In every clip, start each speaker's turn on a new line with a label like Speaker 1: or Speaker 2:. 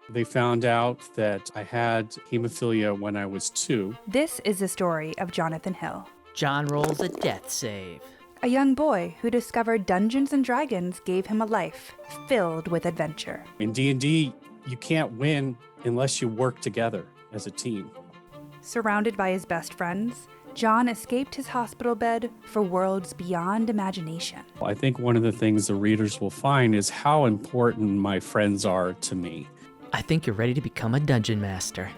Speaker 1: They found out that I had hemophilia when I was 2.
Speaker 2: This is the story of Jonathan Hill,
Speaker 3: John rolls a death save.
Speaker 2: a young boy who discovered Dungeons and Dragons gave him a life filled with adventure.
Speaker 1: In D&D, you can't win unless you work together as a team.
Speaker 2: Surrounded by his best friends, John escaped his hospital bed for worlds beyond imagination.
Speaker 1: I think one of the things the readers will find is how important my friends are to me.
Speaker 3: I think you're ready to become a dungeon master.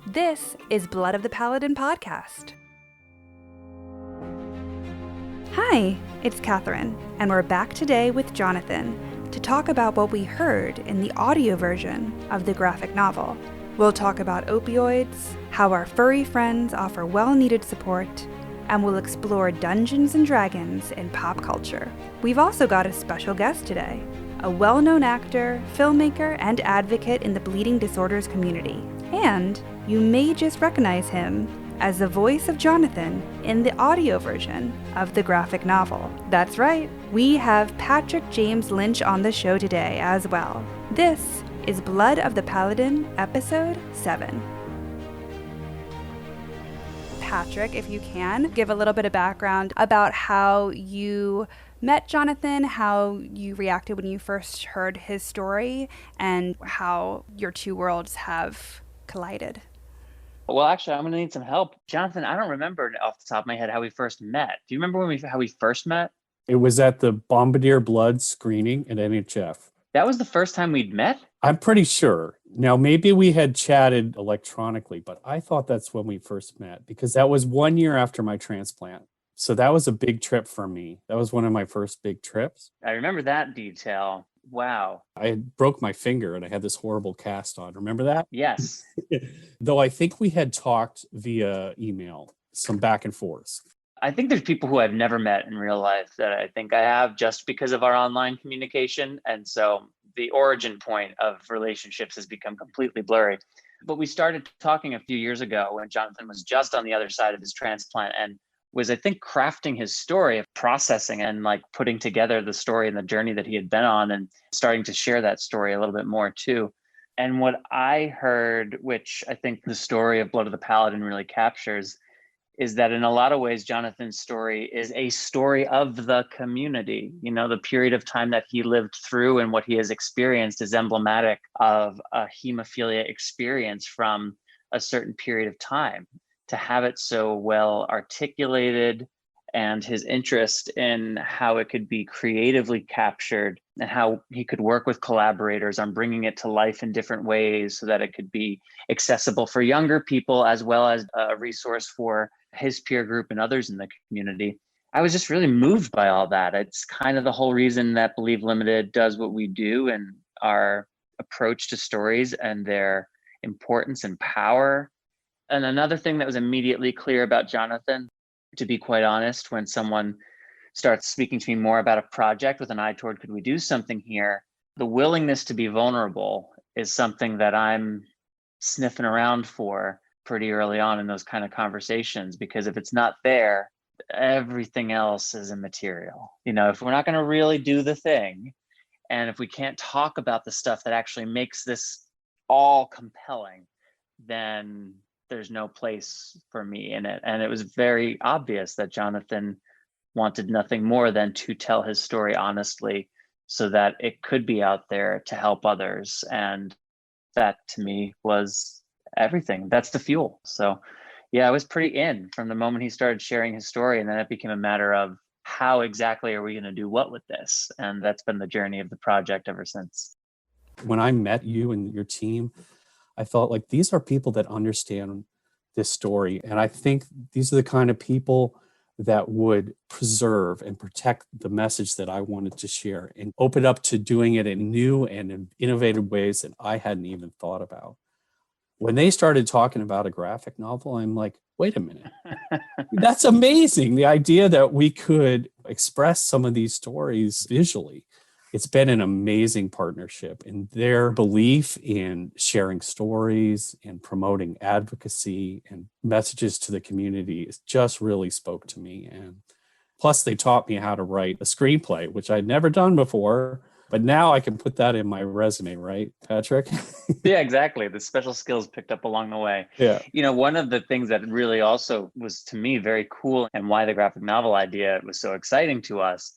Speaker 2: This is Blood of the Paladin podcast. Hi, it's Katharine, and we're back today with Jonathan to talk about what we heard in the audio version of the graphic novel. We'll talk about opioids, how our furry friends offer well-needed support, and we'll explore Dungeons and Dragons in pop culture. We've also got a special guest today, a well-known actor, filmmaker, and advocate in the bleeding disorders community. And you may just recognize him as the voice of Jonathan in the audio version of the graphic novel. That's right, we have Patrick James Lynch on the show today as well. This is Blood of the Paladin, Episode 7. Patrick, if you can, give a little bit of background about how you met Jonathan, how you reacted when you first heard his story, and how your two worlds have collided.
Speaker 4: Well, actually, I'm going to need some help. Jonathan, I don't remember off the top of my head how we first met. Do you remember how we first met?
Speaker 1: It was at the Bombardier Blood screening at NHF.
Speaker 4: That was the first time we'd met?
Speaker 1: I'm pretty sure. Now, maybe we had chatted electronically, but I thought that's when we first met because that was 1 year after my transplant. So that was a big trip for me. That was one of my first big trips.
Speaker 4: I remember that detail. Wow.
Speaker 1: I broke my finger and I had this horrible cast on. Remember that?
Speaker 4: Yes.
Speaker 1: Though I think we had talked via email, some back and forth.
Speaker 4: I think there's people who I've never met in real life that I think I have just because of our online communication. And so the origin point of relationships has become completely blurry. But we started talking a few years ago when Jonathan was just on the other side of his transplant and was, I think, crafting his story of processing and like putting together the story and the journey that he had been on and starting to share that story a little bit more too. And what I heard, which I think the story of Blood of the Paladin really captures, is that in a lot of ways, Jonathan's story is a story of the community. You know, the period of time that he lived through and what he has experienced is emblematic of a hemophilia experience from a certain period of time. To have it so well articulated and his interest in how it could be creatively captured and how he could work with collaborators on bringing it to life in different ways so that it could be accessible for younger people as well as a resource for his peer group and others in the community. I was just really moved by all that. It's kind of the whole reason that Believe Limited does what we do, and our approach to stories and their importance and power. And another thing that was immediately clear about Jonathan, to be quite honest, when someone starts speaking to me more about a project with an eye toward could we do something here, the willingness to be vulnerable is something that I'm sniffing around for pretty early on in those kind of conversations, because if it's not there, everything else is immaterial. You know, if we're not going to really do the thing, and if we can't talk about the stuff that actually makes this all compelling, then there's no place for me in it. And it was very obvious that Jonathan wanted nothing more than to tell his story honestly so that it could be out there to help others. And that to me was everything. That's the fuel. So yeah, I was pretty in from the moment he started sharing his story. And then it became a matter of how exactly are we going to do what with this? And that's been the journey of the project ever since.
Speaker 1: When I met you and your team, I felt like these are people that understand this story. And I think these are the kind of people that would preserve and protect the message that I wanted to share and open up to doing it in new and in innovative ways that I hadn't even thought about. When they started talking about a graphic novel, I'm like, wait a minute, that's amazing. The idea that we could express some of these stories visually. It's been an amazing partnership, and their belief in sharing stories and promoting advocacy and messages to the community just really spoke to me. And plus they taught me how to write a screenplay, which I'd never done before. But now I can put that in my resume, right, Patrick?
Speaker 4: Yeah, exactly. The special skills picked up along the way.
Speaker 1: Yeah.
Speaker 4: One of the things that really also was to me very cool and why the graphic novel idea was so exciting to us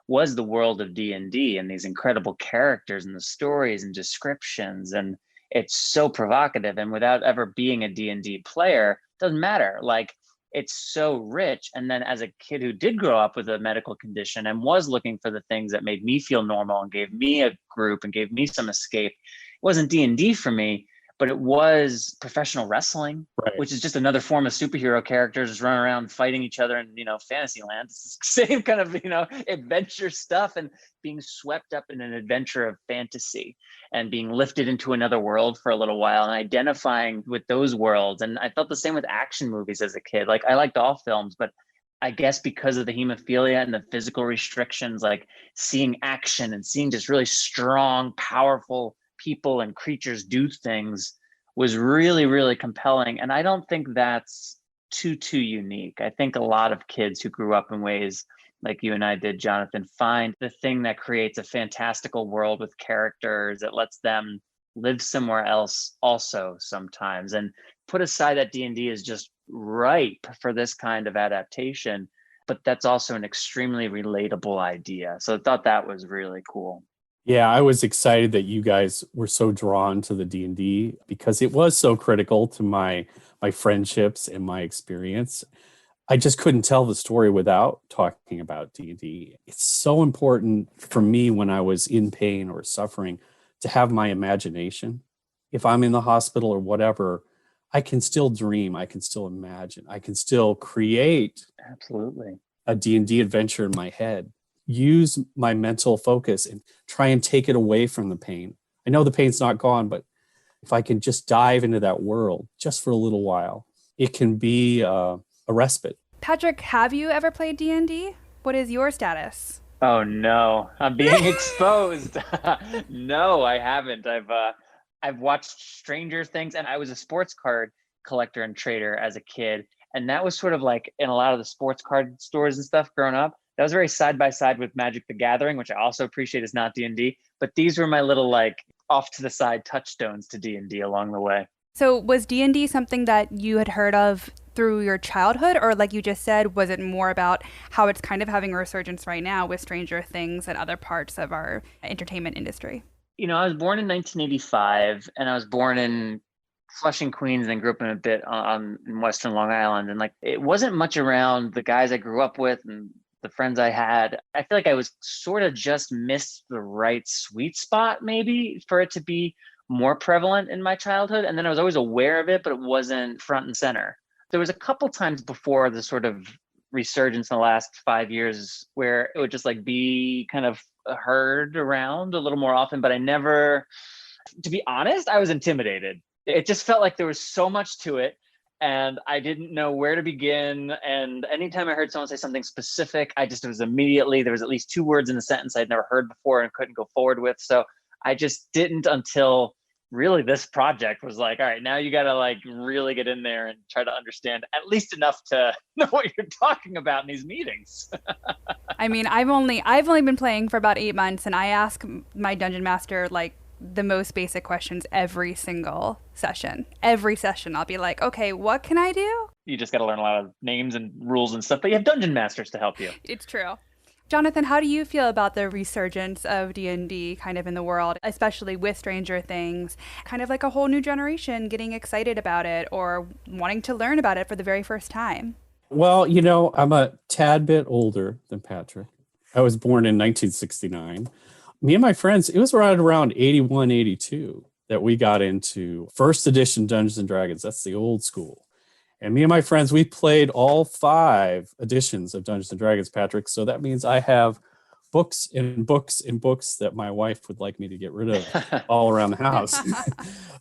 Speaker 4: was the world of D&D and these incredible characters and the stories and descriptions. And it's so provocative. And without ever being a D&D player, doesn't matter. Like, it's so rich. And then as a kid who did grow up with a medical condition and was looking for the things that made me feel normal and gave me a group and gave me some escape, it wasn't D&D for me, but it was professional wrestling,
Speaker 1: Right.
Speaker 4: which is just another form of superhero characters just running around fighting each other in, fantasy land. It's the same kind of, adventure stuff and being swept up in an adventure of fantasy and being lifted into another world for a little while and identifying with those worlds. And I felt the same with action movies as a kid. Like, I liked all films, but I guess because of the hemophilia and the physical restrictions, like seeing action and seeing just really strong, powerful people and creatures do things was really, really compelling. And I don't think that's too unique. I think a lot of kids who grew up in ways like you and I did, Jonathan, find the thing that creates a fantastical world with characters that lets them live somewhere else also sometimes. And put aside that D&D is just ripe for this kind of adaptation, but that's also an extremely relatable idea. So I thought that was really cool.
Speaker 1: Yeah, I was excited that you guys were so drawn to the D&D because it was so critical to my friendships and my experience. I just couldn't tell the story without talking about D&D. It's so important for me when I was in pain or suffering to have my imagination. If I'm in the hospital or whatever, I can still dream, I can still imagine, I can still create
Speaker 4: Absolutely
Speaker 1: a D&D adventure in my head. Use my mental focus and try and take it away from the pain. I know the pain's not gone, but if I can just dive into that world just for a little while, it can be a respite.
Speaker 2: Patrick, have you ever played D&D? What is your status?
Speaker 4: Oh no, I'm being exposed. No, I haven't. I've watched Stranger Things, and I was a sports card collector and trader as a kid, and that was sort of like in a lot of the sports card stores and stuff growing up. That was very side by side with Magic the Gathering, which I also appreciate is not D&D, but these were my little like off to the side touchstones to D&D along the way.
Speaker 2: So was D&D something that you had heard of through your childhood, or like you just said, was it more about how it's kind of having a resurgence right now with Stranger Things and other parts of our entertainment industry?
Speaker 4: I was born in 1985, and I was born in Flushing, Queens, and grew up in a bit in Western Long Island. And like, it wasn't much around the guys I grew up with and the friends I had. I feel like I was sort of just missed the right sweet spot, maybe, for it to be more prevalent in my childhood. And then I was always aware of it, but it wasn't front and center. There was a couple times before the sort of resurgence in the last 5 years where it would just like be kind of heard around a little more often, but I never, to be honest, I was intimidated. It just felt like there was so much to it and I didn't know where to begin. And anytime I heard someone say something specific, it was immediately, there was at least 2 words in the sentence I'd never heard before and couldn't go forward with. So I just didn't until really this project was like, all right, now you got to like really get in there and try to understand at least enough to know what you're talking about in these meetings.
Speaker 2: I mean, I've only been playing for about 8 months, and I ask my dungeon master like the most basic questions every single session. Every session I'll be like, okay, what can I do?
Speaker 4: You just got to learn a lot of names and rules and stuff, but you have dungeon masters to help you.
Speaker 2: It's true. Jonathan, how do you feel about the resurgence of D&D kind of in the world, especially with Stranger Things, kind of like a whole new generation getting excited about it or wanting to learn about it for the very first time?
Speaker 1: Well, I'm a tad bit older than Patrick. I was born in 1969. Me and my friends, it was right around 81, 82 that we got into first edition Dungeons and Dragons. That's the old school. And me and my friends, we played all 5 editions of Dungeons and Dragons, Patrick. So that means I have books and books and books that my wife would like me to get rid of all around the house.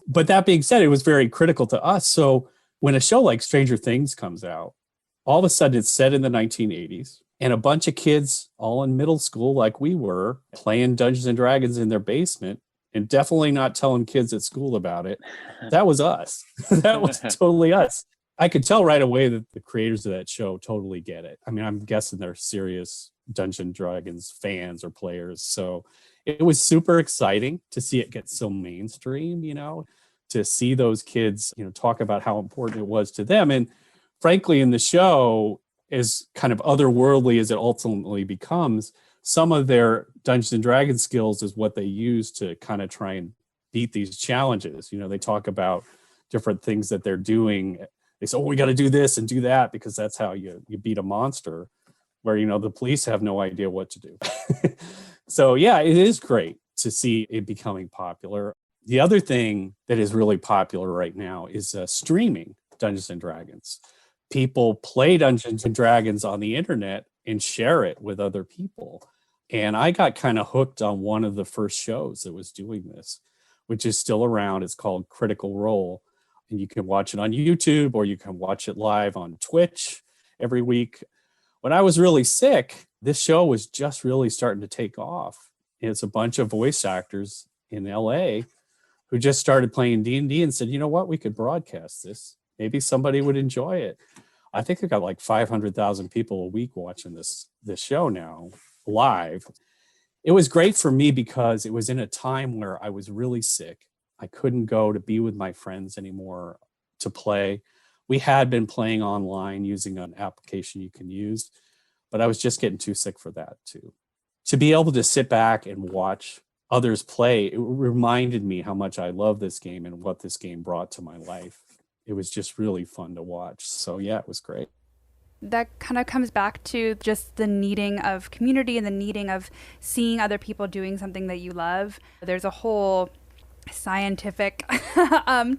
Speaker 1: But that being said, it was very critical to us. So when a show like Stranger Things comes out, all of a sudden it's set in the 1980s. And a bunch of kids all in middle school, like we were, playing Dungeons and Dragons in their basement and definitely not telling kids at school about it. That was us. That was totally us. I could tell right away that the creators of that show totally get it. I mean, I'm guessing they're serious Dungeons and Dragons fans or players. So it was super exciting to see it get so mainstream, to see those kids, talk about how important it was to them. And frankly, in the show, as kind of otherworldly as it ultimately becomes, some of their Dungeons and Dragons skills is what they use to kind of try and beat these challenges. They talk about different things that they're doing. They say, oh, we got to do this and do that because that's how you beat a monster, where, the police have no idea what to do. So, yeah, it is great to see it becoming popular. The other thing that is really popular right now is streaming Dungeons and Dragons. People play Dungeons and Dragons on the internet and share it with other people. And I got kind of hooked on one of the first shows that was doing this, which is still around. It's called Critical Role. And you can watch it on YouTube or you can watch it live on Twitch every week. When I was really sick, this show was just really starting to take off. It's a bunch of voice actors in LA who just started playing D&D and said, you know what, we could broadcast this. Maybe somebody would enjoy it. I think we've got like 500,000 people a week watching this show now live. It was great for me because it was in a time where I was really sick. I couldn't go to be with my friends anymore to play. We had been playing online using an application you can use, but I was just getting too sick for that too. To be able to sit back and watch others play, it reminded me how much I love this game and what this game brought to my life. It was just really fun to watch. So yeah, it was great.
Speaker 2: That kind of comes back to just the needing of community and the needing of seeing other people doing something that you love. There's a whole scientific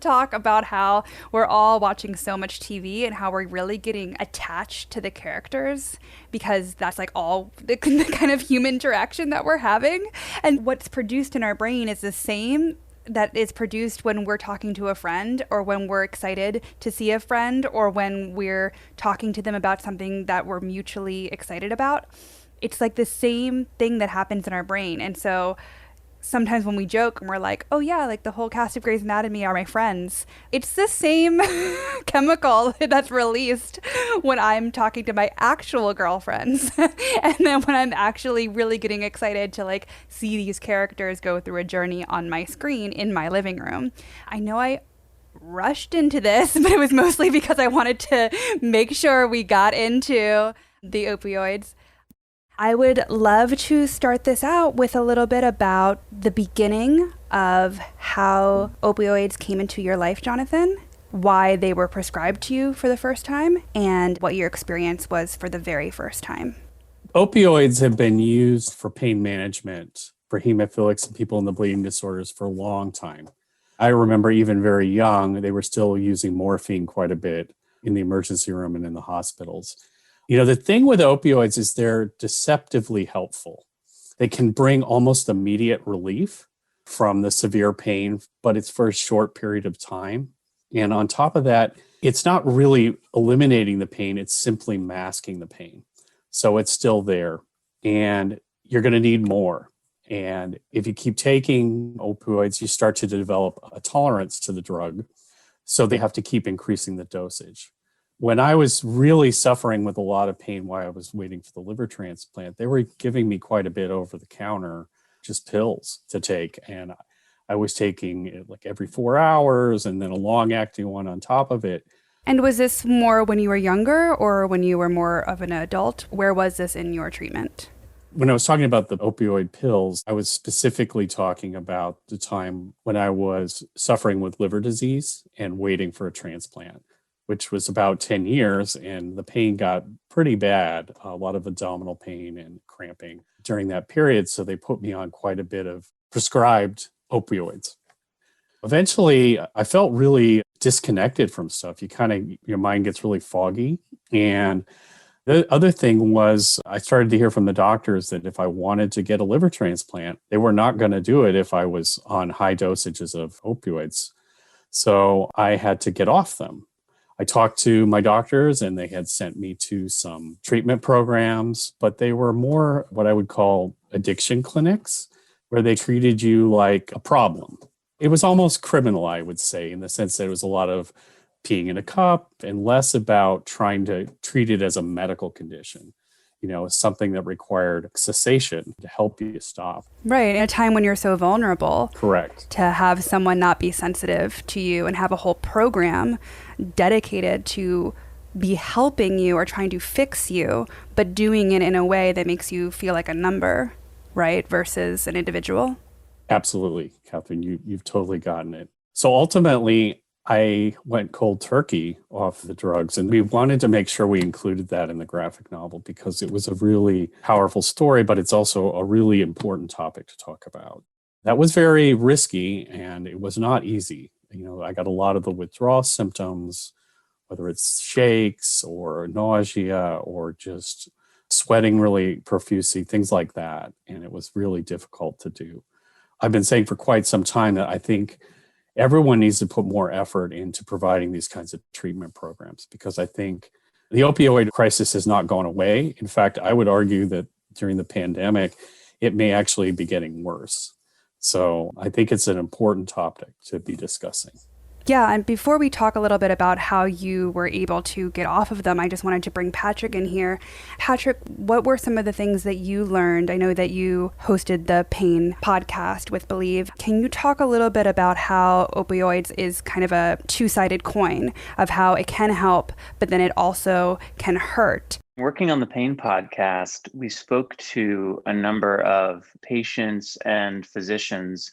Speaker 2: talk about how we're all watching so much TV and how we're really getting attached to the characters because that's like all the kind of human interaction that we're having. And what's produced in our brain is the same that is produced when we're talking to a friend or when we're excited to see a friend or when we're talking to them about something that we're mutually excited about. It's like the same thing that happens in our brain. And so sometimes when we joke and we're like, oh yeah, like the whole cast of Grey's Anatomy are my friends, it's the same chemical that's released when I'm talking to my actual girlfriends. And then when I'm actually really getting excited to like see these characters go through a journey on my screen in my living room. I know I rushed into this, but it was mostly because I wanted to make sure we got into the opioids. I would love to start this out with a little bit about the beginning of how opioids came into your life, Jonathan, why they were prescribed to you for the first time, and what your experience was for the very first time.
Speaker 1: Opioids have been used for pain management for hemophilics and people in the bleeding disorders for a long time. I remember even very young, they were still using morphine quite a bit in the emergency room and in the hospitals. The thing with opioids is they're deceptively helpful. They can bring almost immediate relief from the severe pain, but it's for a short period of time. And on top of that, it's not really eliminating the pain, it's simply masking the pain. So it's still there, and you're going to need more. And if you keep taking opioids, you start to develop a tolerance to the drug. So they have to keep increasing the dosage. When I was really suffering with a lot of pain while I was waiting for the liver transplant, they were giving me quite a bit over the counter, just pills to take. And I was taking it like every 4 hours and then a long acting one on top of it.
Speaker 2: And was this more when you were younger or when you were more of an adult? Where was this in your treatment?
Speaker 1: When I was talking about the opioid pills, I was specifically talking about the time when I was suffering with liver disease and waiting for a transplant, which was about 10 years, and the pain got pretty bad, a lot of abdominal pain and cramping during that period. So they put me on quite a bit of prescribed opioids. Eventually, I felt really disconnected from stuff. Your mind gets really foggy. And the other thing was I started to hear from the doctors that if I wanted to get a liver transplant, they were not going to do it if I was on high dosages of opioids. So I had to get off them. I talked to my doctors and they had sent me to some treatment programs, but they were more what I would call addiction clinics, where they treated you like a problem. It was almost criminal, I would say, in the sense that it was a lot of peeing in a cup and less about trying to treat it as a medical condition, something that required cessation to help you stop.
Speaker 2: Right. In a time when you're so vulnerable.
Speaker 1: Correct.
Speaker 2: To have someone not be sensitive to you and have a whole program dedicated to be helping you or trying to fix you, but doing it in a way that makes you feel like a number, right? Versus an individual.
Speaker 1: Absolutely, Catherine. You've totally gotten it. So ultimately, I went cold turkey off the drugs, and we wanted to make sure we included that in the graphic novel because it was a really powerful story, but it's also a really important topic to talk about. That was very risky, and it was not easy. I got a lot of the withdrawal symptoms, whether it's shakes or nausea or just sweating really profusely, things like that. And it was really difficult to do. I've been saying for quite some time that I think everyone needs to put more effort into providing these kinds of treatment programs because I think the opioid crisis has not gone away. In fact, I would argue that during the pandemic, it may actually be getting worse. So I think it's an important topic to be discussing.
Speaker 2: Yeah, and before we talk a little bit about how you were able to get off of them, I just wanted to bring Patrick in here. Patrick, what were some of the things that you learned? I know that you hosted the Pain podcast with Believe. Can you talk a little bit about how opioids is kind of a two-sided coin of how it can help, but then it also can hurt?
Speaker 4: Working on the Pain podcast, we spoke to a number of patients and physicians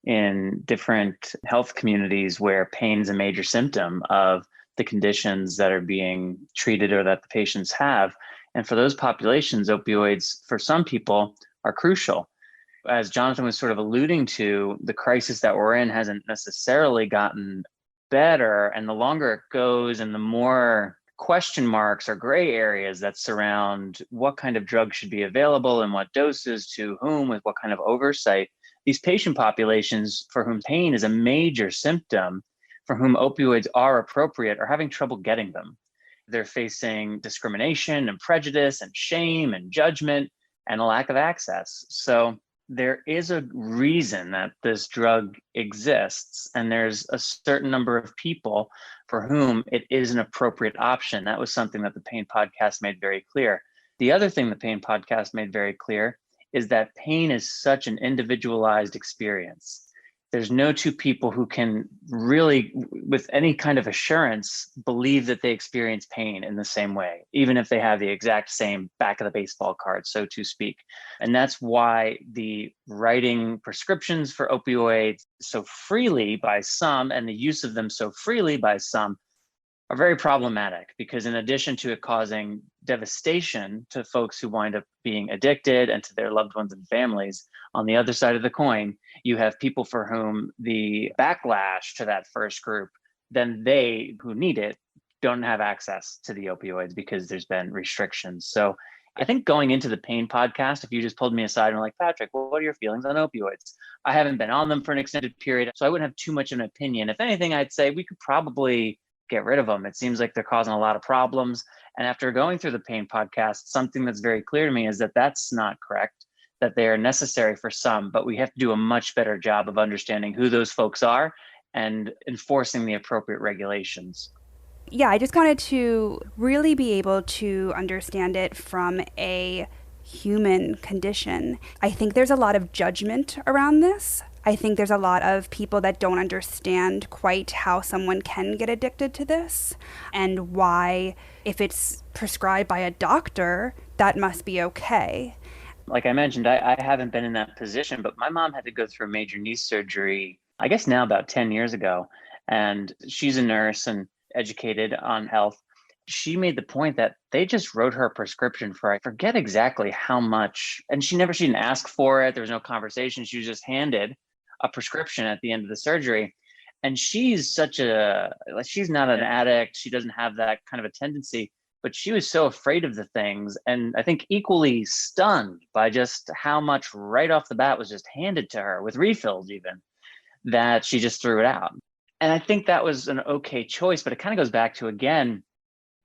Speaker 4: in different health communities where pain is a major symptom of the conditions that are being treated or that the patients have. And for those populations, opioids, for some people, are crucial. As Jonathan was sort of alluding to, the crisis that we're in hasn't necessarily gotten better. And the longer it goes and the more question marks or gray areas that surround what kind of drugs should be available and what doses to whom with what kind of oversight, these patient populations for whom pain is a major symptom, for whom opioids are appropriate, are having trouble getting them. They're facing discrimination and prejudice and shame and judgment and a lack of access. So there is a reason that this drug exists, and there's a certain number of people for whom it is an appropriate option. That was something that the Pain podcast made very clear. The other thing the Pain podcast made very clear is that pain is such an individualized experience. There's no two people who can really, with any kind of assurance, believe that they experience pain in the same way, even if they have the exact same back of the baseball card, so to speak. And that's why the writing prescriptions for opioids so freely by some and the use of them so freely by some are very problematic, because in addition to it causing devastation to folks who wind up being addicted and to their loved ones and families, on the other side of the coin, you have people for whom the backlash to that first group, then they who need it don't have access to the opioids because there's been restrictions. So I think going into the Pain podcast, if you just pulled me aside and were like, Patrick, what are your feelings on opioids? I haven't been on them for an extended period, so I wouldn't have too much of an opinion. If anything, I'd say we could probably get rid of them. It seems like they're causing a lot of problems. And after going through the Pain podcast, something that's very clear to me is that that's not correct, that they are necessary for some, but we have to do a much better job of understanding who those folks are and enforcing the appropriate regulations.
Speaker 2: Yeah, I just wanted to really be able to understand it from a human condition. I think there's a lot of judgment around this. I think there's a lot of people that don't understand quite how someone can get addicted to this and why, if it's prescribed by a doctor, that must be okay.
Speaker 4: Like I mentioned, I haven't been in that position, but my mom had to go through a major knee surgery, I guess now about 10 years ago. And she's a nurse and educated on health. She made the point that they just wrote her a prescription for, I forget exactly how much, and she didn't ask for it. There was no conversation. She was just handed a prescription at the end of the surgery. And she's not an addict. She doesn't have that kind of a tendency, but she was so afraid of the things. And I think equally stunned by just how much right off the bat was just handed to her with refills even, that she just threw it out. And I think that was an okay choice, but it kind of goes back to, again,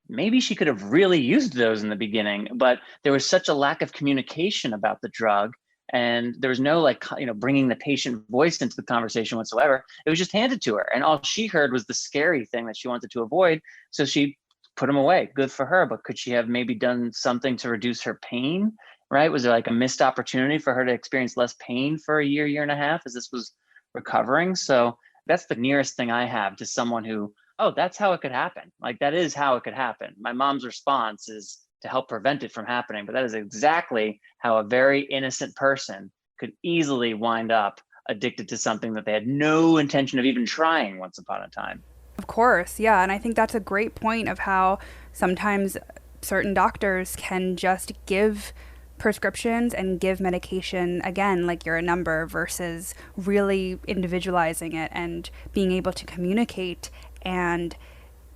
Speaker 4: maybe she could have really used those in the beginning, but there was such a lack of communication about the drug And there was no bringing the patient voice into the conversation whatsoever. It was just handed to her. And all she heard was the scary thing that she wanted to avoid. So she put him away. Good for her. But could she have maybe done something to reduce her pain? Right? Was there like a missed opportunity for her to experience less pain for a year and a half as this was recovering? So that's the nearest thing I have to someone who, oh, that's how it could happen. Like, that is how it could happen. My mom's response is to help prevent it from happening. But that is exactly how a very innocent person could easily wind up addicted to something that they had no intention of even trying once upon a time.
Speaker 2: Of course, yeah. And I think that's a great point of how sometimes certain doctors can just give prescriptions and give medication, again, like you're a number, versus really individualizing it and being able to communicate and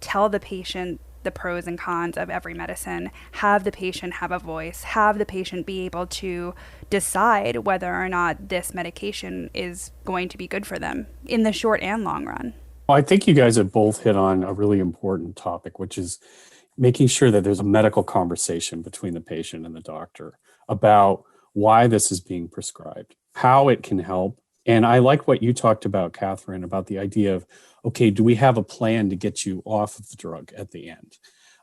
Speaker 2: tell the patient the pros and cons of every medicine, have the patient have a voice, have the patient be able to decide whether or not this medication is going to be good for them in the short and long run.
Speaker 1: Well, I think you guys have both hit on a really important topic, which is making sure that there's a medical conversation between the patient and the doctor about why this is being prescribed, how it can help. And I like what you talked about, Katharine, about the idea of, okay, do we have a plan to get you off of the drug at the end?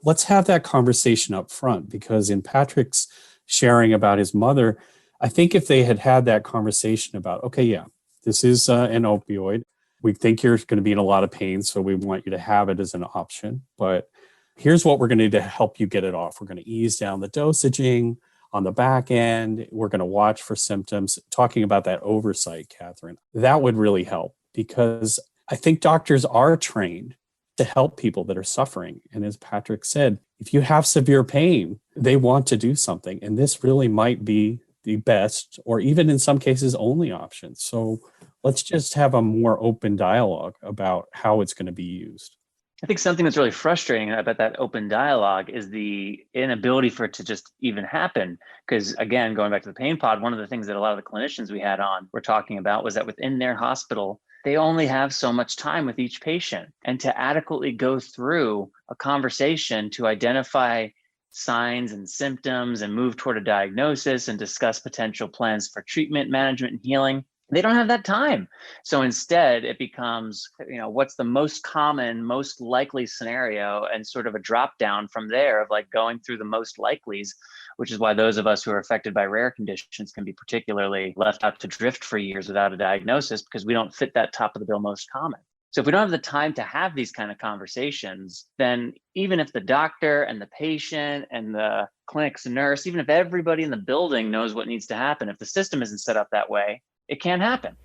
Speaker 1: Let's have that conversation up front, because in Patrick's sharing about his mother, I think if they had had that conversation about, okay, yeah, this is an opioid. We think you're going to be in a lot of pain, so we want you to have it as an option. But here's what we're going to do to help you get it off. We're going to ease down the dosaging on the back end. We're going to watch for symptoms. Talking about that oversight, Katharine, that would really help, because I think doctors are trained to help people that are suffering. And as Patrick said, if you have severe pain, they want to do something. And this really might be the best, or even in some cases, only option. So let's just have a more open dialogue about how it's going to be used.
Speaker 4: I think something that's really frustrating about that open dialogue is the inability for it to just even happen. Because again, going back to the pain pod, one of the things that a lot of the clinicians we had on were talking about was that within their hospital, they only have so much time with each patient. And to adequately go through a conversation to identify signs and symptoms and move toward a diagnosis and discuss potential plans for treatment, management, and healing, they don't have that time. So instead, it becomes, what's the most common, most likely scenario, and sort of a drop down from there of like going through the most likelies, which is why those of us who are affected by rare conditions can be particularly left out to drift for years without a diagnosis, because we don't fit that top of the bill most common. So if we don't have the time to have these kind of conversations, then even if the doctor and the patient and the clinic's nurse, even if everybody in the building knows what needs to happen, if the system isn't set up that way, it can't happen.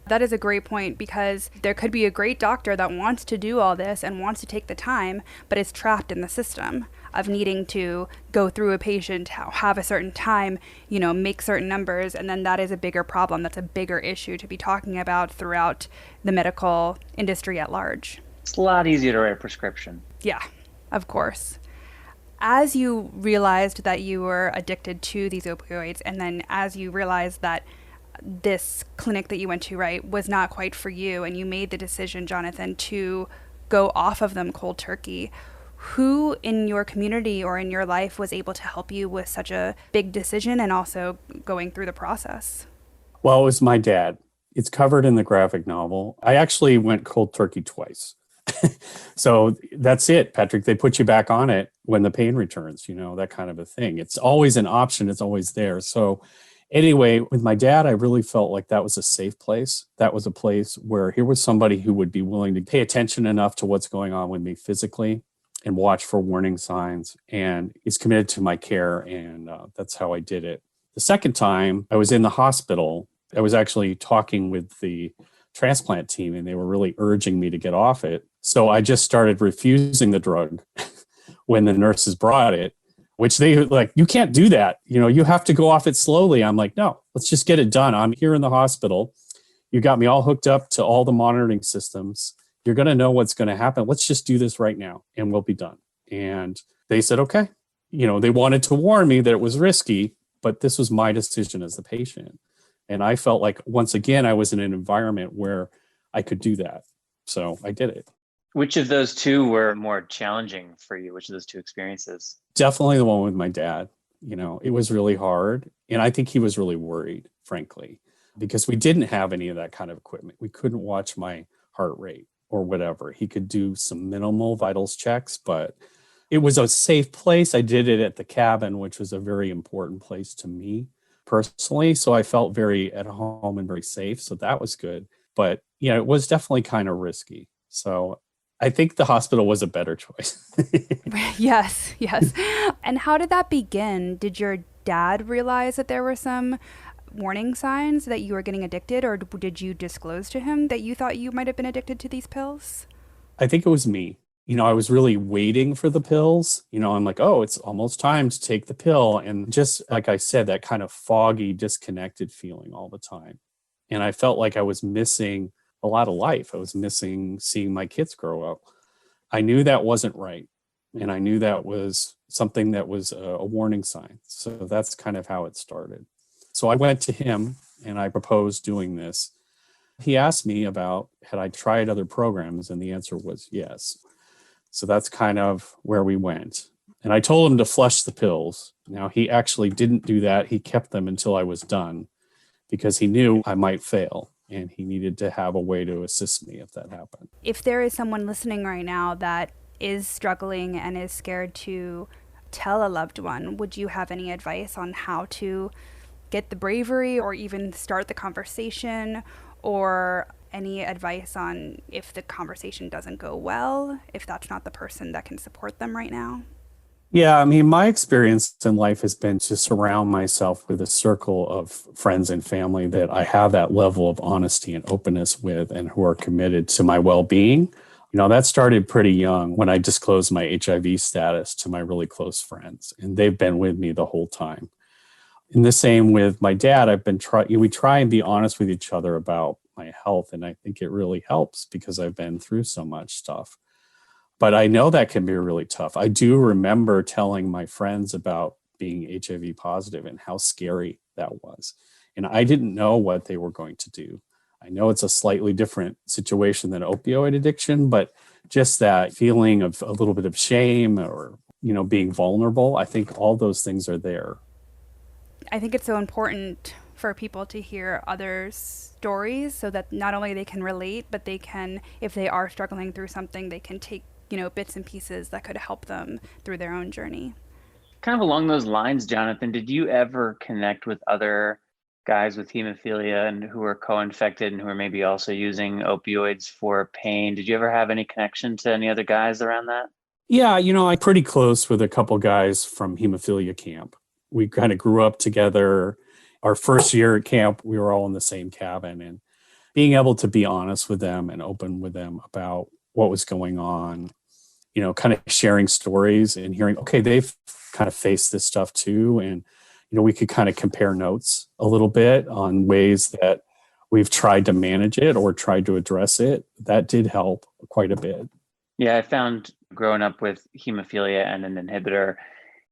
Speaker 2: That is a great point, because there could be a great doctor that wants to do all this and wants to take the time, but is trapped in the system of needing to go through a patient, have a certain time, make certain numbers. And then that is a bigger problem. That's a bigger issue to be talking about throughout the medical industry at large.
Speaker 4: It's a lot easier to write a prescription.
Speaker 2: Yeah, of course. As you realized that you were addicted to these opioids, and then as you realized that this clinic that you went to, right, was not quite for you, and you made the decision, Jonathan, to go off of them cold turkey, who in your community or in your life was able to help you with such a big decision and also going through the process?
Speaker 1: Well, it was my dad. It's covered in the graphic novel. I actually went cold turkey twice. So that's it, Patrick. They put you back on it when the pain returns, that kind of a thing. It's always an option. It's always there. So anyway, with my dad, I really felt like that was a safe place. That was a place where here was somebody who would be willing to pay attention enough to what's going on with me physically and watch for warning signs, and is committed to my care. And that's how I did it. The second time I was in the hospital, I was actually talking with the transplant team, and they were really urging me to get off it. So I just started refusing the drug when the nurses brought it, which they like, you can't do that. You have to go off it slowly. I'm like, no, let's just get it done. I'm here in the hospital. You got me all hooked up to all the monitoring systems. You're going to know what's going to happen. Let's just do this right now and we'll be done. And they said, okay. They wanted to warn me that it was risky, but this was my decision as the patient. And I felt like, once again, I was in an environment where I could do that. So I did it.
Speaker 4: Which of those two were more challenging for you? Which of those two experiences?
Speaker 1: Definitely the one with my dad. It was really hard. And I think he was really worried, frankly, because we didn't have any of that kind of equipment. We couldn't watch my heart rate or whatever. He could do some minimal vitals checks, but it was a safe place. I did it at the cabin, which was a very important place to me personally. So I felt very at home and very safe. So that was good. But, it was definitely kind of risky. So I think the hospital was a better choice.
Speaker 2: Yes, yes. And how did that begin? Did your dad realize that there were some warning signs that you were getting addicted, or did you disclose to him that you thought you might have been addicted to these pills?
Speaker 1: I think it was me. I was really waiting for the pills. I'm like, oh, it's almost time to take the pill. And just like I said, that kind of foggy, disconnected feeling all the time. And I felt like I was missing a lot of life. I was missing seeing my kids grow up. I knew that wasn't right. And I knew that was something that was a warning sign. So that's kind of how it started. So I went to him and I proposed doing this. He asked me about, had I tried other programs? And the answer was yes. So that's kind of where we went. And I told him to flush the pills. Now, he actually didn't do that. He kept them until I was done because he knew I might fail and he needed to have a way to assist me if that happened.
Speaker 2: If there is someone listening right now that is struggling and is scared to tell a loved one, would you have any advice on how to get the bravery or even start the conversation, or any advice on if the conversation doesn't go well, if that's not the person that can support them right now?
Speaker 1: Yeah, I mean, my experience in life has been to surround myself with a circle of friends and family that I have that level of honesty and openness with and who are committed to my well-being. That started pretty young when I disclosed my HIV status to my really close friends, and they've been with me the whole time. And the same with my dad. We try and be honest with each other about my health, and I think it really helps because I've been through so much stuff. But I know that can be really tough. I do remember telling my friends about being HIV positive and how scary that was. And I didn't know what they were going to do. I know it's a slightly different situation than opioid addiction, but just that feeling of a little bit of shame or, being vulnerable, I think all those things are there.
Speaker 2: I think it's so important for people to hear others' stories so that not only they can relate, but they can, if they are struggling through something, they can take, bits and pieces that could help them through their own journey.
Speaker 4: Kind of along those lines, Jonathan, did you ever connect with other guys with hemophilia and who are co-infected and who are maybe also using opioids for pain? Did you ever have any connection to any other guys around that?
Speaker 1: Yeah, I'm pretty close with a couple guys from hemophilia camp. We kind of grew up together. Our first year at camp, we were all in the same cabin, and being able to be honest with them and open with them about what was going on, kind of sharing stories and hearing, okay, they've kind of faced this stuff too. And, we could kind of compare notes a little bit on ways that we've tried to manage it or tried to address it. That did help quite a bit.
Speaker 4: Yeah, I found growing up with hemophilia and an inhibitor,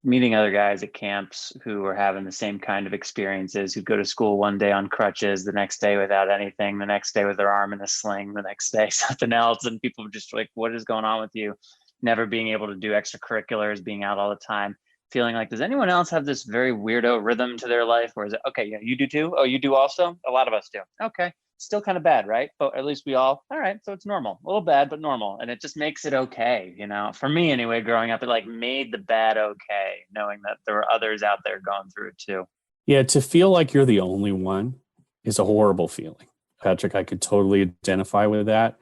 Speaker 4: meeting other guys at camps who are having the same kind of experiences, who go to school one day on crutches, the next day without anything, the next day with their arm in a sling, the next day something else. And people are just like, what is going on with you? Never being able to do extracurriculars, being out all the time, feeling like, does anyone else have this very weirdo rhythm to their life? Or is it, okay, yeah, you do too? Oh, you do also? A lot of us do. Okay. Still kind of bad, right? But at least all right, so it's normal. A little bad, but normal. And it just makes it okay, For me anyway, growing up, it like made the bad okay, knowing that there were others out there going through it too.
Speaker 1: Yeah, to feel like you're the only one is a horrible feeling. Patrick, I could totally identify with that.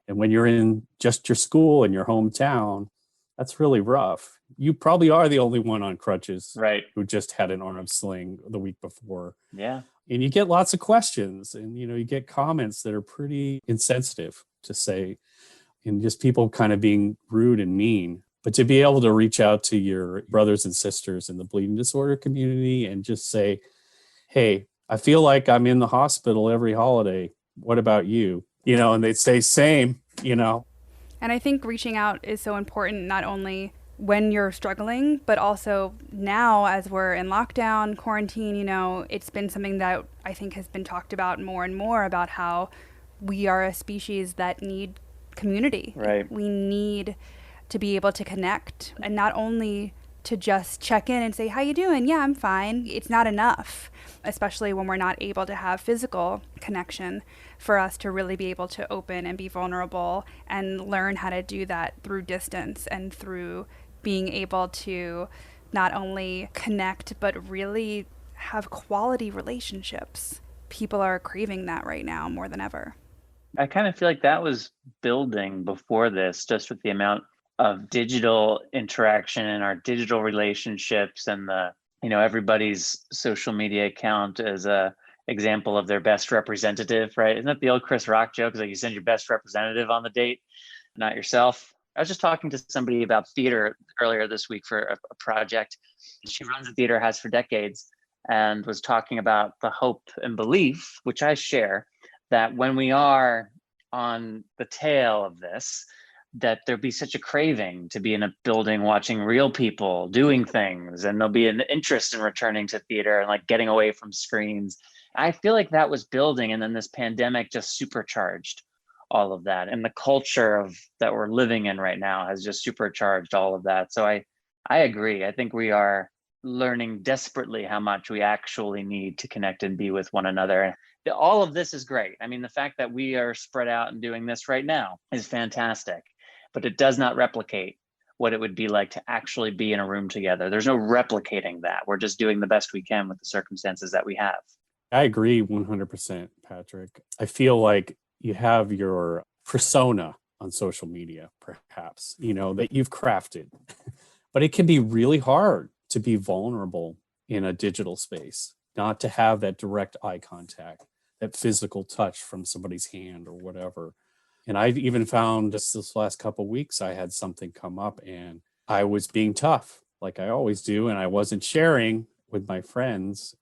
Speaker 1: And when you're in just your school in your hometown, that's really rough. You probably are the only one on crutches,
Speaker 4: right,
Speaker 1: who just had an arm sling the week before.
Speaker 4: Yeah.
Speaker 1: And you get lots of questions and, you get comments that are pretty insensitive to say, and just people kind of being rude and mean. But to be able to reach out to your brothers and sisters in the bleeding disorder community and just say, hey, I feel like I'm in the hospital every holiday. What about you? And they'd say, same,
Speaker 2: And I think reaching out is so important, not only when you're struggling, but also now as we're in lockdown, quarantine, it's been something that I think has been talked about more and more about how we are a species that need community.
Speaker 4: Right.
Speaker 2: We need to be able to connect and not only to just check in and say, how you doing? Yeah, I'm fine. It's not enough, especially when we're not able to have physical connection, for us to really be able to open and be vulnerable and learn how to do that through distance and through being able to not only connect, but really have quality relationships. People are craving that right now more than ever.
Speaker 4: I kind of feel like that was building before this, just with the amount of digital interaction and our digital relationships, and everybody's social media account as a example of their best representative, right? Isn't that the old Chris Rock joke? Is like you send your best representative on the date, not yourself. I was just talking to somebody about theater earlier this week for a project. She runs a theater, has for decades, and was talking about the hope and belief, which I share, that when we are on the tail of this, that there'll be such a craving to be in a building watching real people doing things, and there'll be an interest in returning to theater and like getting away from screens. I feel like that was building, and then this pandemic just supercharged all of that. And the culture of that we're living in right now has just supercharged all of that. So I agree. I think we are learning desperately how much we actually need to connect and be with one another. All of this is great. I mean, the fact that we are spread out and doing this right now is fantastic, but it does not replicate what it would be like to actually be in a room together. There's no replicating that. We're just doing the best we can with the circumstances that we have.
Speaker 1: I agree 100%, Patrick. I feel like you have your persona on social media, perhaps, that you've crafted, but it can be really hard to be vulnerable in a digital space, not to have that direct eye contact, that physical touch from somebody's hand or whatever. And I've even found just this last couple of weeks, I had something come up and I was being tough, like I always do, and I wasn't sharing with my friends.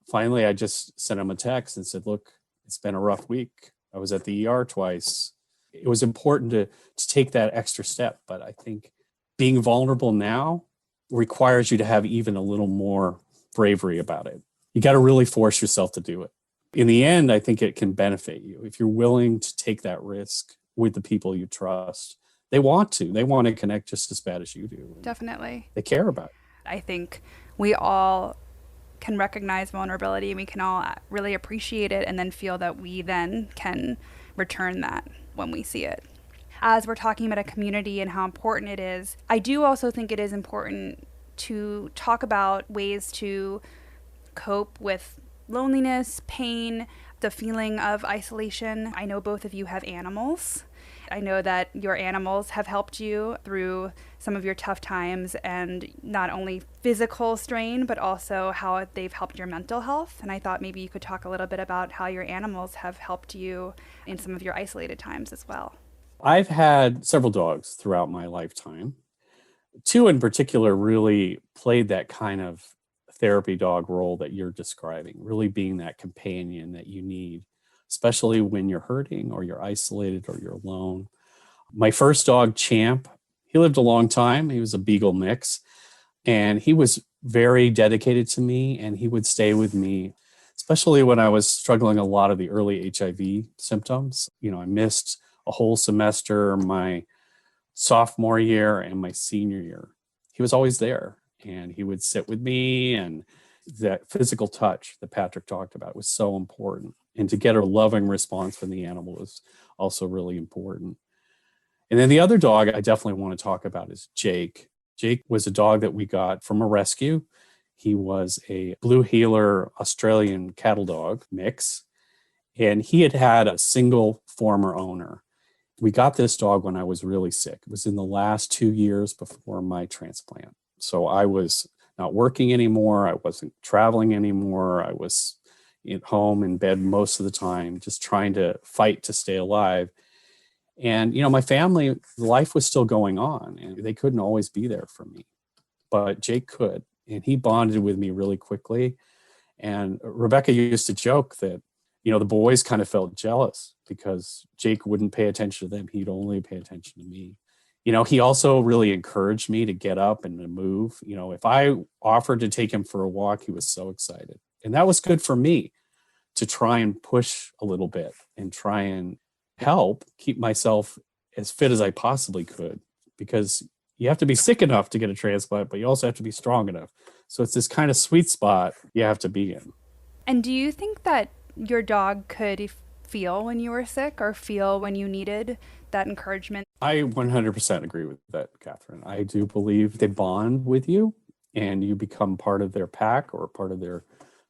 Speaker 1: Finally, I just sent them a text and said, look, it's been a rough week. I was at the ER twice. It was important to take that extra step. But I think being vulnerable now requires you to have even a little more bravery about it. You got to really force yourself to do it. In the end, I think it can benefit you if you're willing to take that risk with the people you trust. They want to connect just as bad as you do.
Speaker 2: Definitely.
Speaker 1: They care about it.
Speaker 2: I think we all can recognize vulnerability, and we can all really appreciate it, and then feel that we then can return that when we see it. As we're talking about a community and how important it is, I do also think it is important to talk about ways to cope with loneliness, pain, the feeling of isolation. I know both of you have animals. I know that your animals have helped you through some of your tough times, and not only physical strain, but also how they've helped your mental health. And I thought maybe you could talk a little bit about how your animals have helped you in some of your isolated times as well.
Speaker 1: I've had several dogs throughout my lifetime. Two in particular really played that kind of therapy dog role that you're describing, really being that companion that you need, especially when you're hurting or you're isolated or you're alone. My first dog, Champ, he lived a long time. He was a Beagle mix, and he was very dedicated to me, and he would stay with me, especially when I was struggling a lot of the early HIV symptoms. I missed a whole semester my sophomore year and my senior year. He was always there, and he would sit with me, and that physical touch that Patrick talked about was so important. And to get a loving response from the animal was also really important. And then the other dog I definitely want to talk about is Jake. Jake was a dog that we got from a rescue. He was a blue heeler Australian cattle dog mix, and he had had a single former owner. We got this dog when I was really sick. It was in the last 2 years before my transplant. So I was not working anymore. I wasn't traveling anymore. I was at home in bed most of the time, just trying to fight to stay alive. And, my family, life was still going on, and they couldn't always be there for me. But Jake could, and he bonded with me really quickly. And Rebecca used to joke that, the boys kind of felt jealous because Jake wouldn't pay attention to them. He'd only pay attention to me. He also really encouraged me to get up and to move. If I offered to take him for a walk, he was so excited. And that was good for me to try and push a little bit and try and help keep myself as fit as I possibly could. Because You have to be sick enough to get a transplant, but you also have to be strong enough. So it's this kind of sweet spot you have to be in.
Speaker 2: And do you think that your dog could feel when you were sick or feel when you needed that encouragement?
Speaker 1: I 100% agree with that, Catherine. I do believe they bond with you and you become part of their pack or part of their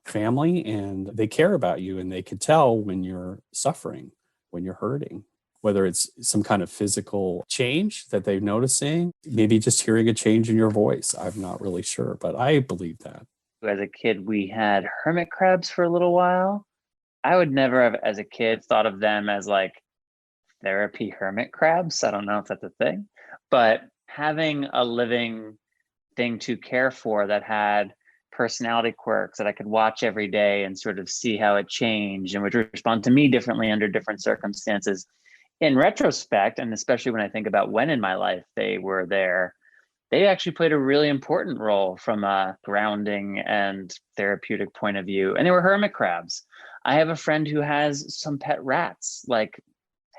Speaker 1: family, and they care about you and they can tell when you're suffering, when you're hurting, whether it's some kind of physical change that they're noticing, maybe just hearing a change in your voice. I'm not really sure, but I believe that.
Speaker 4: As a kid, we had hermit crabs for a little while. I would never have, as a kid, thought of them as like therapy hermit crabs. I don't know if that's a thing, but having a living thing to care for that had personality quirks that I could watch every day and sort of see how it changed and would respond to me differently under different circumstances. In retrospect, and especially when I think about when in my life they were there, they actually played a really important role from a grounding and therapeutic point of view. And they were hermit crabs. I have a friend who has some pet rats. Like,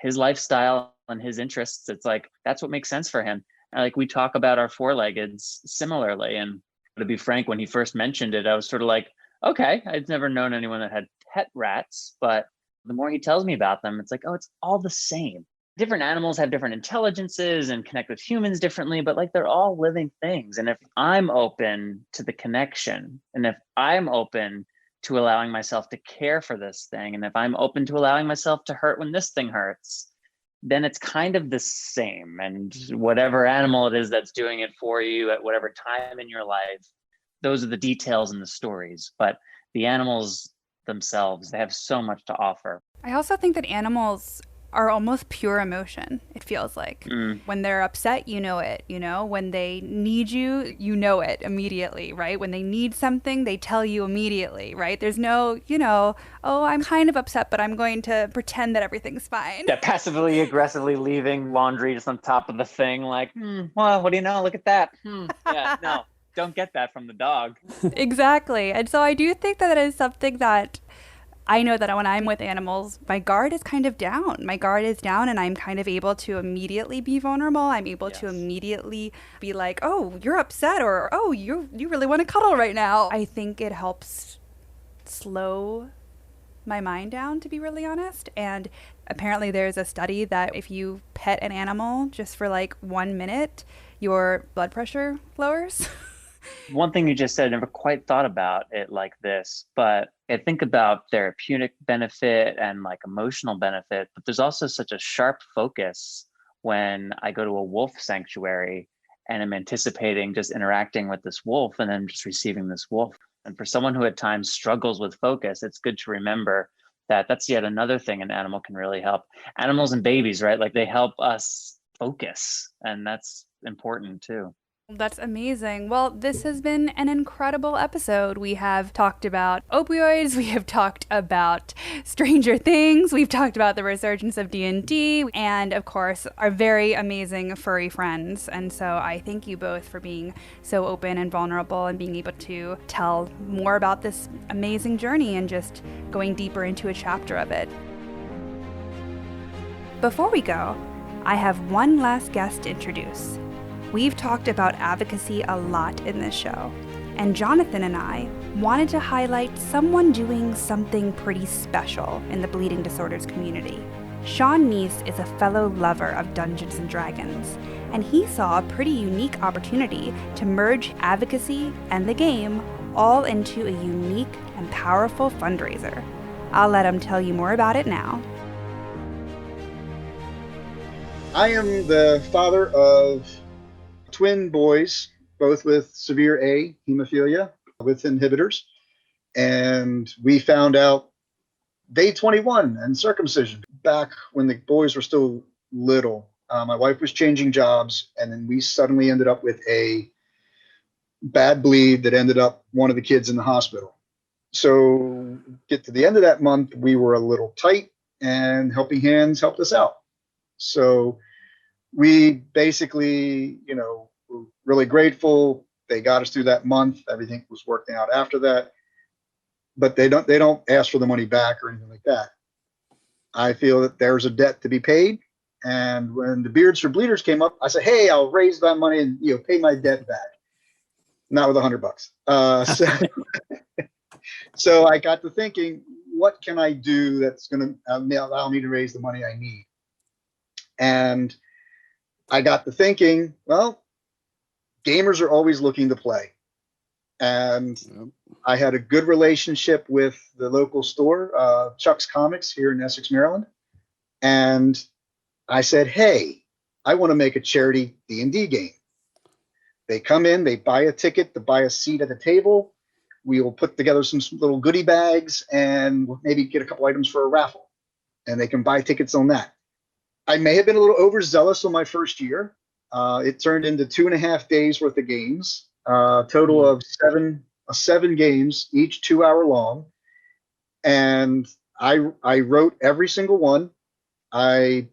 Speaker 4: his lifestyle and his interests, it's like, that's what makes sense for him. And like, we talk about our four-leggeds similarly. And to be frank, when he first mentioned it, I was sort of like, okay, I'd never known anyone that had pet rats, but the more he tells me about them, it's like, oh, it's all the same. Different animals have different intelligences and connect with humans differently, but like, they're all living things. And if I'm open to the connection, and if I'm open to allowing myself to care for this thing, and if I'm open to allowing myself to hurt when this thing hurts, then it's kind of the same. And whatever animal it is that's doing it for you at whatever time in your life, those are the details and the stories. But the animals themselves, they have so much to offer.
Speaker 2: I also think that animals are almost pure emotion, it feels like. When they're upset, you know it, you know? When they need you, you know it immediately, right? When they need something, they tell you immediately, right? There's no, oh, I'm kind of upset, but I'm going to pretend that everything's fine.
Speaker 4: Yeah, passively aggressively leaving laundry just on top of the thing, like, well, what do you know? Look at that. Yeah, no, don't get that from the dog.
Speaker 2: Exactly. And so I do think that is something that I know that when I'm with animals, my guard is kind of down. My guard is down and I'm kind of able to immediately be vulnerable. I'm able to immediately be like, oh, you're upset, or, oh, you really want to cuddle right now. I think it helps slow my mind down, to be really honest. And apparently there's a study that if you pet an animal just for like 1 minute, your blood pressure lowers.
Speaker 4: One thing you just said, I never quite thought about it like this, but I think about therapeutic benefit and like emotional benefit, but there's also such a sharp focus when I go to a wolf sanctuary and I'm anticipating just interacting with this wolf and then just receiving this wolf. And for someone who at times struggles with focus, it's good to remember that that's yet another thing an animal can really help. Animals and babies, right? Like, they help us focus, and that's important too.
Speaker 2: That's amazing. Well, this has been an incredible episode. We have talked about opioids. We have talked about Stranger Things. We've talked about the resurgence of D&D, and of course, our very amazing furry friends. And so I thank you both for being so open and vulnerable and being able to tell more about this amazing journey and just going deeper into a chapter of it. Before we go, I have one last guest to introduce. We've talked about advocacy a lot in this show, and Jonathan and I wanted to highlight someone doing something pretty special in the bleeding disorders community. Sean Neese is a fellow lover of Dungeons and Dragons, and he saw a pretty unique opportunity to merge advocacy and the game all into a unique and powerful fundraiser. I'll let him tell you more about it now.
Speaker 5: I am the father of twin boys, both with severe A hemophilia with inhibitors. And we found out day 21 and circumcision back when the boys were still little. My wife was changing jobs, and then we suddenly ended up with a bad bleed that ended up one of the kids in the hospital. So get to the end of that month, we were a little tight, and Helping Hands helped us out. So we basically, were really grateful. They got us through that month. Everything was working out after that. But they don't ask for the money back or anything like that. I feel that there's a debt to be paid, And when the Beards for Bleeders came up, I said, hey, I'll raise that money and pay my debt back. Not with $100. So I got to thinking, what can I do that's going to allow me to raise the money I need? And I got to thinking, well, gamers are always looking to play. And I had a good relationship with the local store, Chuck's Comics here in Essex, Maryland. And I said, hey, I want to make a charity D&D game. They come in, they buy a ticket to buy a seat at the table. We will put together some little goodie bags and maybe get a couple items for a raffle. And they can buy tickets on that. I may have been a little overzealous on my first year. It turned into 2.5 days worth of games, total of seven games, each 2 hour long. And I wrote every single one. I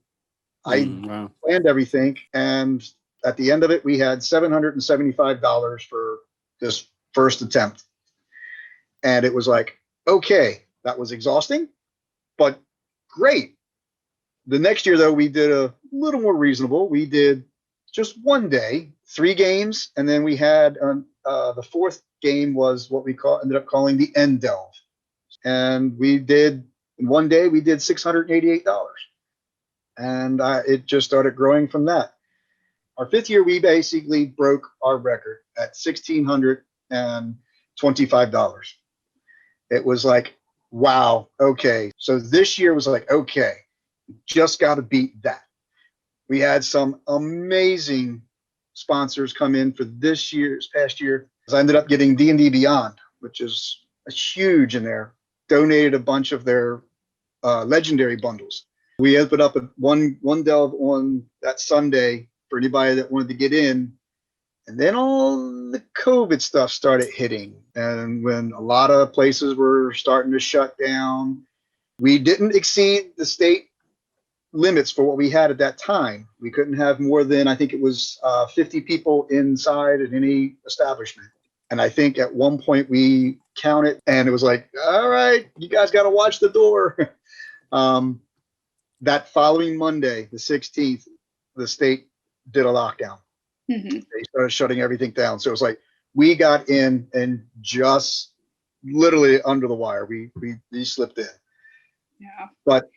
Speaker 5: planned everything. And at the end of it, we had $775 for this first attempt. And it was like, okay, that was exhausting, but great. The next year, though, we did a little more reasonable. We did just one day, 3 games, and then we had the fourth game was what we ended up calling the End Delve. And we did, in one day, we did $688. And it just started growing from that. Our 5th year, we basically broke our record at $1,625. It was like, wow, okay. So this year was like, okay, just got to beat that. We had some amazing sponsors come in for this past year. I ended up getting D&D Beyond, which is huge in there, donated a bunch of their legendary bundles. We opened up one delve on that Sunday for anybody that wanted to get in. And then all the COVID stuff started hitting. And when a lot of places were starting to shut down, we didn't exceed the state limits for what we had at that time. We couldn't have more than, I think it was 50 people inside at any establishment. And I think at one point we counted and it was like, all right, you guys got to watch the door. That following Monday, the 16th, the state did a lockdown. Mm-hmm. They started shutting everything down. So it was like, we got in and just literally under the wire. We slipped in.
Speaker 2: Yeah.
Speaker 5: But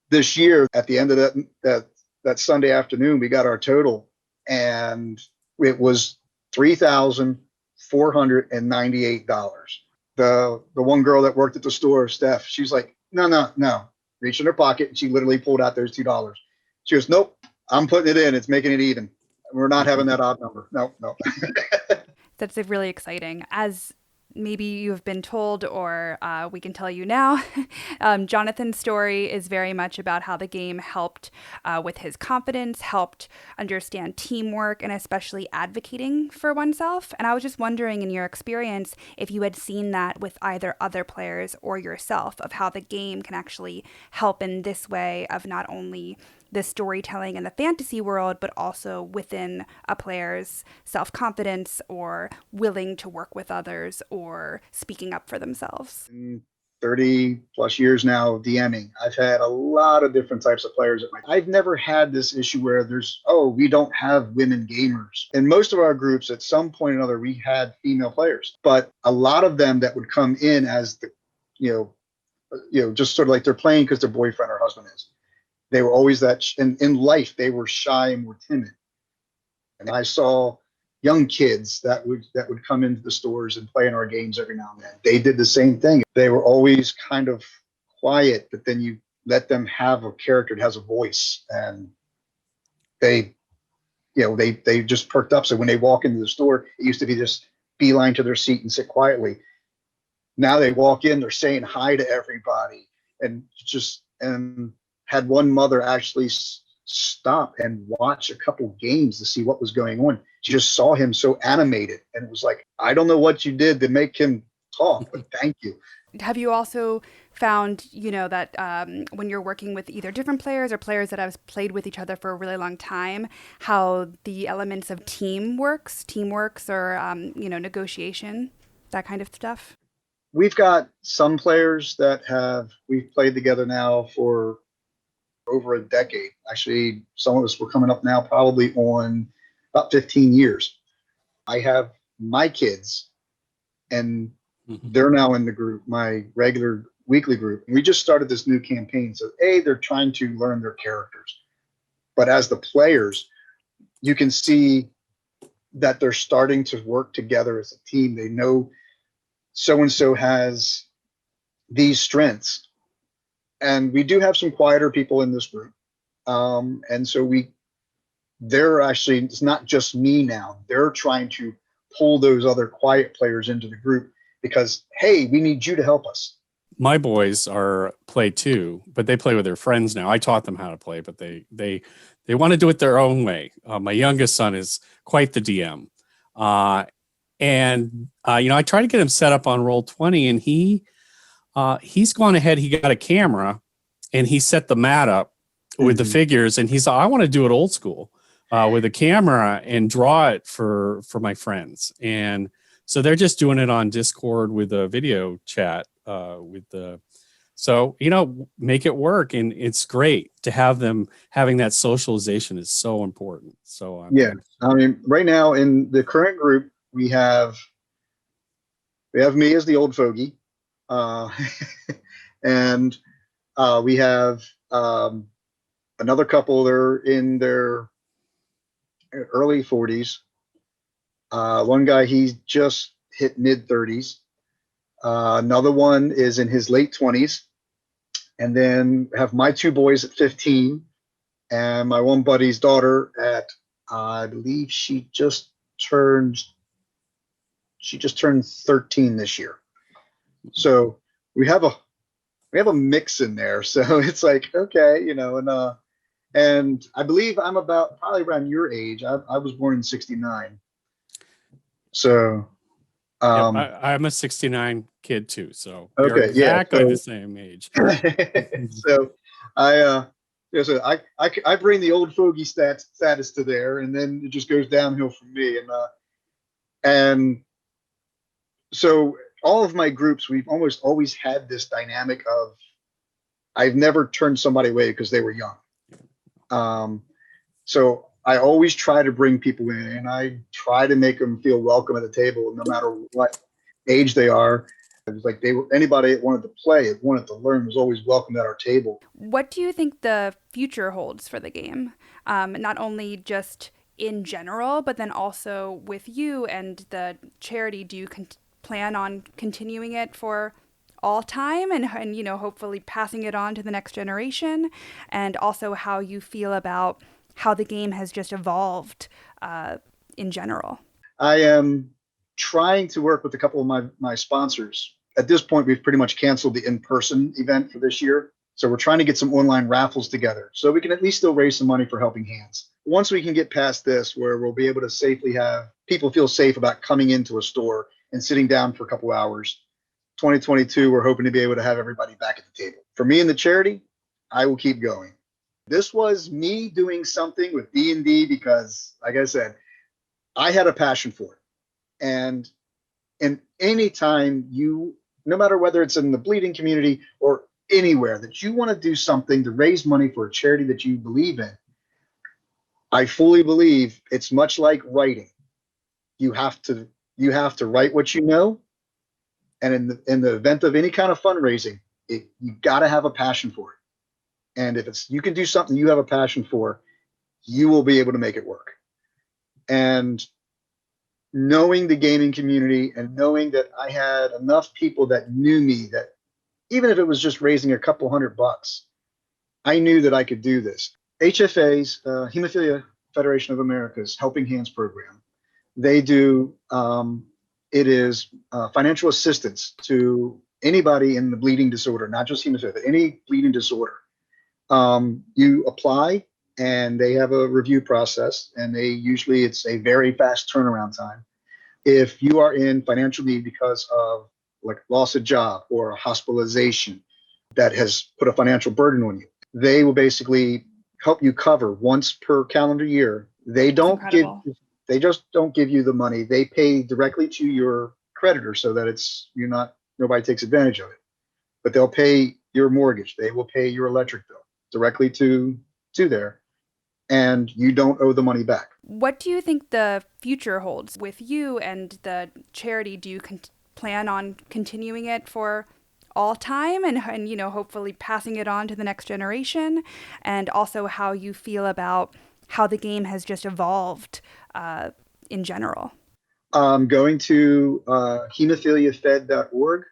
Speaker 5: this year, at the end of that Sunday afternoon, we got our total, and it was $3,498. The one girl that worked at the store, Steph, she's like, no. Reached in her pocket, and she literally pulled out those $2. She goes, nope, I'm putting it in. It's making it even. We're not having that odd number. No.
Speaker 2: That's really exciting. As maybe you have been told, or we can tell you now, Jonathan's story is very much about how the game helped with his confidence, helped understand teamwork, and especially advocating for oneself. And I was just wondering, in your experience, if you had seen that with either other players or yourself, of how the game can actually help in this way of not only the storytelling in the fantasy world, but also within a player's self-confidence or willing to work with others or speaking up for themselves.
Speaker 5: 30 plus years now DMing. I've had a lot of different types of players. I've never had this issue where we don't have women gamers. In most of our groups, at some point or another, we had female players, but a lot of them that would come in as just sort of like they're playing because their boyfriend or husband is. They were always in life, they were shy and more timid. And I saw young kids that would come into the stores and play in our games every now and then. They did the same thing. They were always kind of quiet, but then you let them have a character that has a voice, and they just perked up. So when they walk into the store, it used to be just beeline to their seat and sit quietly. Now they walk in, they're saying hi to everybody, and had one mother actually stop and watch a couple games to see what was going on. She just saw him so animated, and it was like, I don't know what you did to make him talk, but thank you.
Speaker 2: Have you also found, that when you're working with either different players or players that have played with each other for a really long time, how the elements of teamworks or, negotiation, that kind of stuff?
Speaker 5: We've got some players that we've played together now for over a decade. Actually, some of us were coming up now probably on about 15 years. I have my kids, and they're now in the group, my regular weekly group. We just started this new campaign. So, they're trying to learn their characters. But as the players, you can see that they're starting to work together as a team. They know so-and-so has these strengths. And we do have some quieter people in this group. And so they're actually, it's not just me now. They're trying to pull those other quiet players into the group because, hey, we need you to help us.
Speaker 1: My boys play too, but they play with their friends now. I taught them how to play, but they want to do it their own way. My youngest son is quite the DM. I try to get him set up on Roll20, and he's gone ahead. He got a camera and he set the mat up with the figures, and he's like, I want to do it old school with a camera and draw it for my friends. And so they're just doing it on Discord with a video chat make it work. And it's great to have them. Having that socialization is so important. So
Speaker 5: I mean, right now in the current group, we have me as the old fogey, and we have another couple. They're in their early 40s. One guy, he's just hit mid 30s. Another one is in his late 20s. And then have my two boys at 15 and my one buddy's daughter at, I believe she just turned 13 this year. So we have a mix in there. So it's like, okay, and I believe I'm probably around your age. I was born in 69. So
Speaker 1: I'm a 69 kid too. So
Speaker 5: okay,
Speaker 1: we're exactly the same age.
Speaker 5: So I bring the old fogey status to there, and then it just goes downhill from me. And so all of my groups, we've almost always had this dynamic of I've never turned somebody away because they were young. So I always try to bring people in, and I try to make them feel welcome at the table, no matter what age they are. It was like anybody that wanted to play, that wanted to learn, was always welcome at our table.
Speaker 2: What do you think the future holds for the game? Not only just in general, but then also with you and the charity. Do you plan on continuing it for all time and hopefully passing it on to the next generation? And also how you feel about how the game has just evolved in general.
Speaker 5: I am trying to work with a couple of my sponsors. At this point, we've pretty much canceled the in-person event for this year. So we're trying to get some online raffles together so we can at least still raise some money for Helping Hands. Once we can get past this, where we'll be able to safely have people feel safe about coming into a store and sitting down for a couple hours, 2022, we're hoping to be able to have everybody back at the table. For me and the charity, I will keep going. This was me doing something with D&D because, like I said, I had a passion for it. And anytime no matter whether it's in the bleeding community or anywhere, that you want to do something to raise money for a charity that you believe in, I fully believe it's much like writing. You have to write what you know. And in the event of any kind of fundraising, you got to have a passion for it. And if you can do something you have a passion for, you will be able to make it work. And knowing the gaming community and knowing that I had enough people that knew me, that even if it was just raising a couple $100, I knew that I could do this. HFA's, Hemophilia Federation of America's Helping Hands program, they do, it is financial assistance to anybody in the bleeding disorder, not just hemophilia, but any bleeding disorder. You apply and they have a review process, and it's a very fast turnaround time. If you are in financial need because of like loss of job or a hospitalization that has put a financial burden on you, they will basically help you cover once per calendar year. They just don't give you the money. They pay directly to your creditor so that nobody takes advantage of it. But they'll pay your mortgage. They will pay your electric bill directly to there, and you don't owe the money back.
Speaker 2: What do you think the future holds with you and the charity? Do you plan on continuing it for all time and hopefully passing it on to the next generation? And also how you feel about how the game has just evolved in general?
Speaker 5: Going to hemophiliafed.org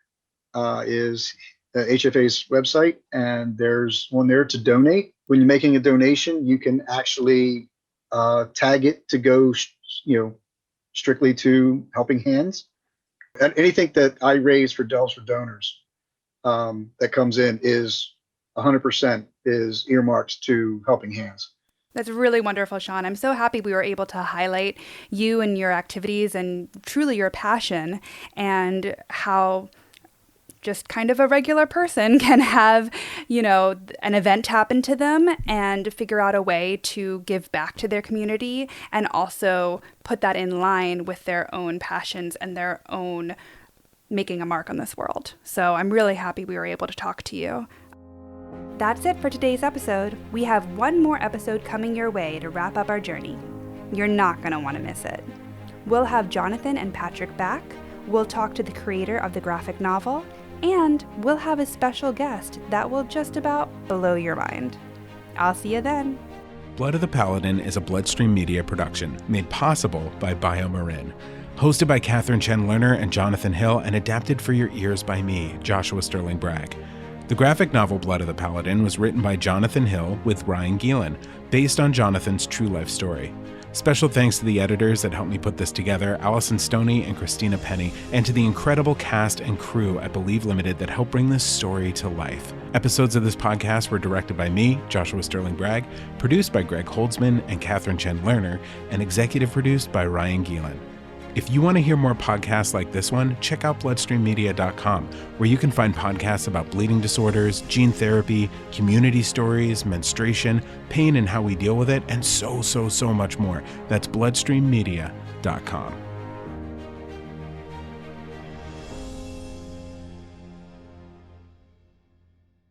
Speaker 5: is HFA's website, and there's one there to donate. When you're making a donation, you can actually tag it to go, strictly to Helping Hands. And anything that I raise for Delves for Donors that comes in is 100% is earmarked to Helping Hands.
Speaker 2: That's really wonderful, Sean. I'm so happy we were able to highlight you and your activities and truly your passion, and how just kind of a regular person can have, an event happen to them and figure out a way to give back to their community and also put that in line with their own passions and their own making a mark on this world. So I'm really happy we were able to talk to you. That's it for today's episode. We have one more episode coming your way to wrap up our journey. You're not going to want to miss it. We'll have Jonathan and Patrick back. We'll talk to the creator of the graphic novel, and we'll have a special guest that will just about blow your mind. I'll see you then.
Speaker 6: Blood of the Paladin is a Bloodstream Media production made possible by BioMarin. Hosted by Katharine Chen-Lerner and Jonathan Hill and adapted for your ears by me, Joshua Sterling Bragg. The graphic novel Blood of the Paladin was written by Jonathan Hill with Ryan Gielen, based on Jonathan's true life story. Special thanks to the editors that helped me put this together, Allison Stoney and Christina Penny, and to the incredible cast and crew at Believe Limited that helped bring this story to life. Episodes of this podcast were directed by me, Joshua Sterling Bragg, produced by Greg Holdsman and Katharine Chen-Lerner, and executive produced by Ryan Gielen. If you want to hear more podcasts like this one, check out bloodstreammedia.com, where you can find podcasts about bleeding disorders, gene therapy, community stories, menstruation, pain and how we deal with it, and so much more. That's bloodstreammedia.com.